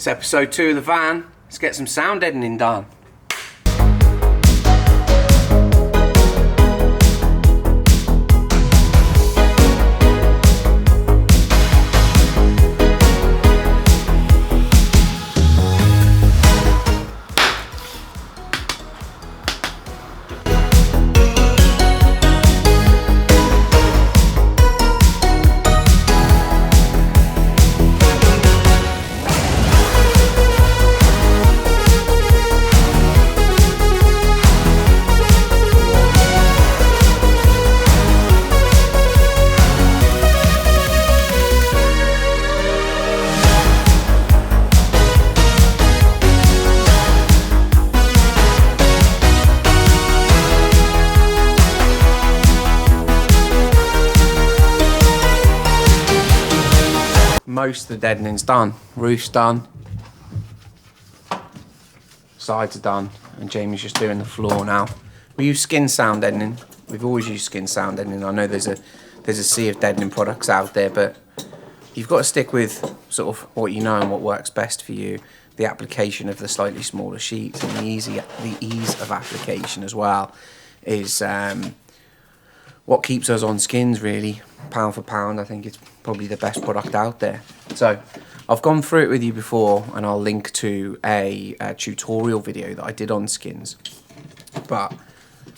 It's episode 2 of the van. Let's get some sound deadening done. Most of the deadening's done. Roof's done. Sides are done. And Jamie's just doing the floor now. We use skin sound deadening. We've always used skin sound deadening. I know there's a sea of deadening products out there, but you've got to stick with sort of what you know and what works best for you. The application of the slightly smaller sheets and the ease of application as well is what keeps us on skins, really. Pound for pound, I think it's probably the best product out there. So I've gone through it with you before, and I'll link to a tutorial video that I did on skins. But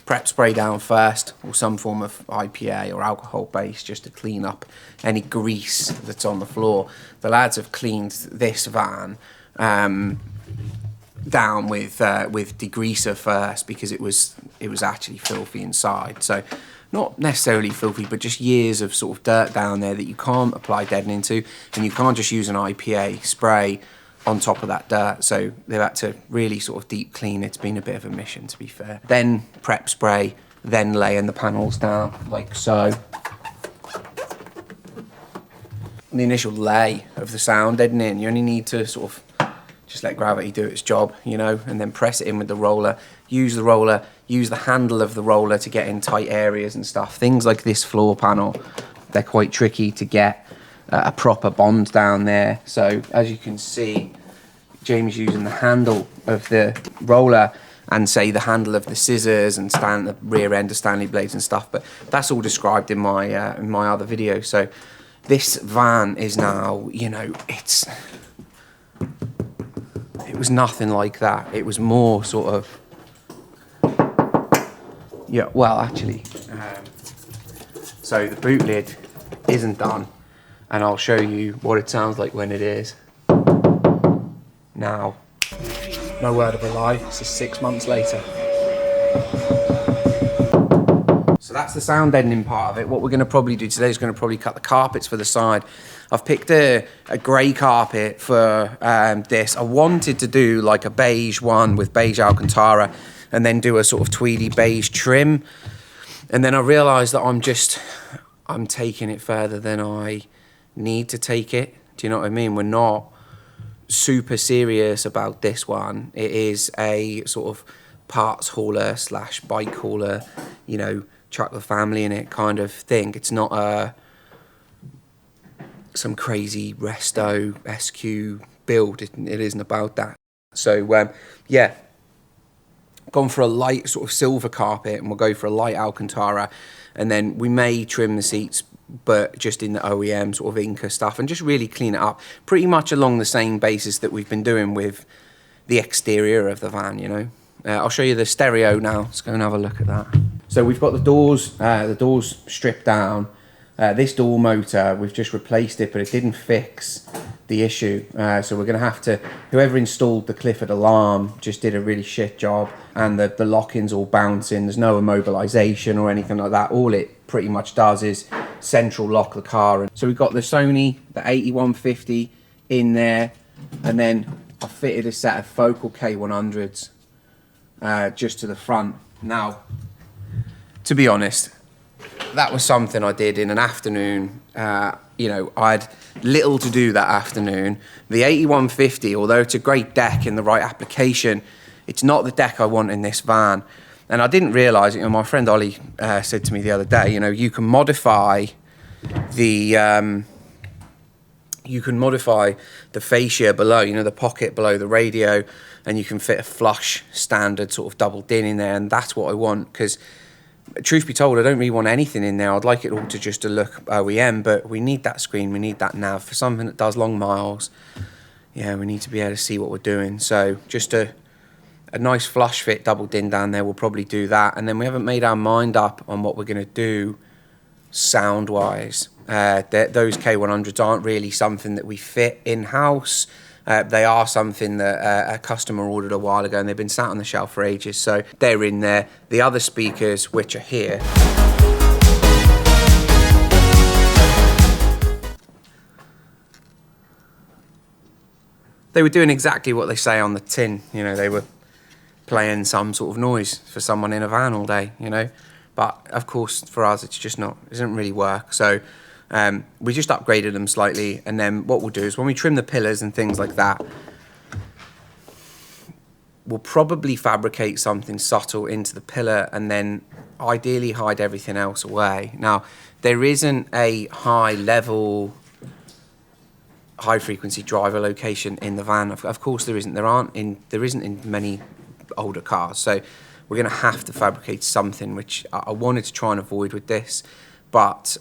prep spray down first, or some form of IPA or alcohol base, just to clean up any grease that's on the floor. The lads have cleaned this van down with degreaser first, because it was actually filthy inside. So not necessarily filthy, but just years of sort of dirt down there that you can't apply deadening to, and you can't just use an IPA spray on top of that dirt. So they've had to really sort of deep clean. It's been a bit of a mission, to be fair. Then prep spray, then laying the panels down like so. And the initial lay of the sound deadening, you only need to sort of just let gravity do its job, you know, and then press it in with the roller. Use the roller, use the handle of the roller to get in tight areas and stuff. Things like this floor panel, they're quite tricky to get a proper bond down there. So as you can see, Jamie's using the handle of the roller and say the handle of the scissors and the rear end of Stanley blades and stuff. But that's all described in my other video. So this van is now, you know, it was nothing like that. It was more sort of, yeah, well, actually, so the boot lid isn't done, and I'll show you what it sounds like when it is. Now, no word of a lie, this is 6 months later. So that's the sound deadening part of it. What we're going to probably do today is going to probably cut the carpets for the side. I've picked a grey carpet for this. I wanted to do like a beige one with beige Alcantara and then do a sort of tweedy beige trim. And then I realised that I'm taking it further than I need to take it. Do you know what I mean? We're not super serious about this one. It is a sort of parts hauler / bike hauler, you know, chuck the family in it kind of thing. It's not some crazy resto SQ build. It isn't about that. So yeah, gone for a light sort of silver carpet, and we'll go for a light Alcantara, and then we may trim the seats, but just in the OEM sort of Inca stuff, and just really clean it up pretty much along the same basis that we've been doing with the exterior of the van, you know. I'll show you the stereo now. Let's go and have a look at that. So we've got the doors stripped down. This door motor, we've just replaced it, but it didn't fix the issue. So we're going to have to, whoever installed the Clifford alarm just did a really shit job, and the lock-in's all bouncing. There's no immobilization or anything like that. All it pretty much does is central lock the car. So we've got the Sony, the 8150 in there, and then I fitted a set of Focal K100s just to the front. Now, to be honest, that was something I did in an afternoon. You know, I had little to do that afternoon. The 8150, although it's a great deck in the right application, it's not the deck I want in this van. And I didn't realise, you know, my friend Ollie said to me the other day, you know, you can modify the you can modify the fascia below, you know, the pocket below the radio, and you can fit a flush standard sort of double din in there, and that's what I want, because truth be told, I don't really want anything in there. I'd like it all to just to look OEM, but we need that screen, we need that nav for something that does long miles. Yeah, we need to be able to see what we're doing. So just a nice flush fit double din down there, we'll probably do that. And then we haven't made our mind up on what we're going to do sound wise. Those K100s aren't really something that we fit in-house. They are something that a customer ordered a while ago, and they've been sat on the shelf for ages, so they're in there. The other speakers, which are here, they were doing exactly what they say on the tin. You know, they were playing some sort of noise for someone in a van all day, you know. But of course, for us, it's just not, it doesn't really work. So we just upgraded them slightly, and then what we'll do is when we trim the pillars and things like that, we'll probably fabricate something subtle into the pillar and then ideally hide everything else away. Now, there isn't a high-level, high-frequency driver location in the van. Of course there isn't. There isn't in many older cars. So we're going to have to fabricate something, which I wanted to try and avoid with this. But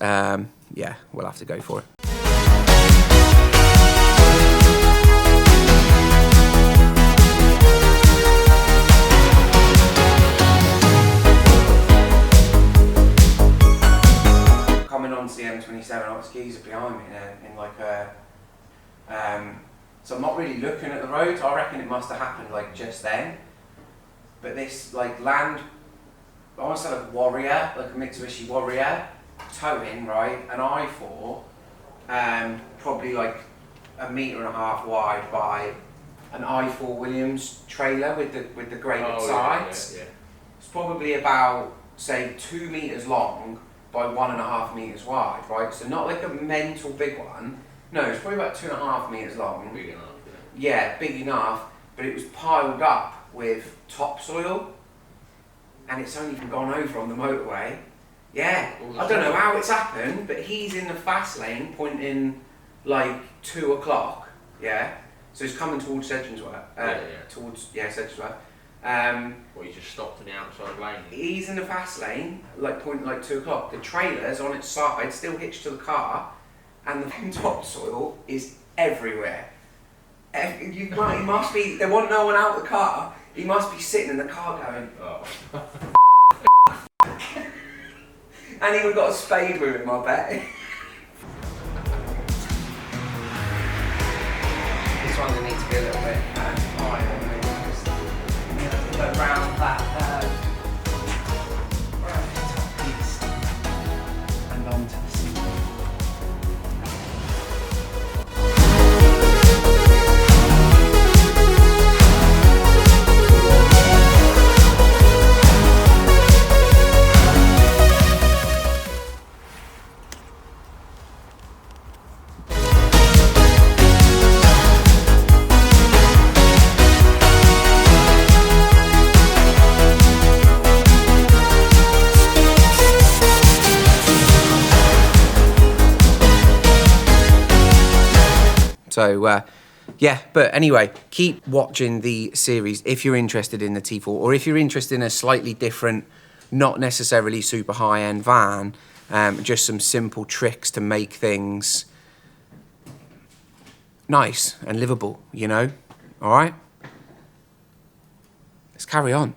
yeah, we'll have to go for it. Coming onto the M27, our skis are behind me in like a... so I'm not really looking at the road. I reckon it must have happened like just then. But this like land, I almost had a Warrior, like a Mitsubishi Warrior, towing, right? An i4, probably like 1.5 meters wide by an i4 Williams trailer with the graded sides. Yeah. It's probably about, say, 2 meters long by 1.5 meters wide, right? So not like a mental big one. No, it's probably about 2.5 meters long. Big enough, yeah. Yeah, big enough, but it was piled up with topsoil, and it's only gone over on the motorway. Yeah, I don't know how it's happened, but he's in the fast lane pointing like 2 o'clock, yeah? So he's coming towards Sedgensworth. Sedgensworth. Well, you just stopped in the outside lane. He's in the fast lane, like pointing like 2 o'clock. The trailer's on its side, still hitched to the car, and the topsoil is everywhere. He must be, there wasn't no one out of the car, he must be sitting in the car going, oh. And he would have got a spade with him, I bet. This one needs to be a little bit higher, just around that top piece and onto the seat. So, yeah, but anyway, keep watching the series if you're interested in the T4, or if you're interested in a slightly different, not necessarily super high-end van, just some simple tricks to make things nice and livable, you know? All right? Let's carry on.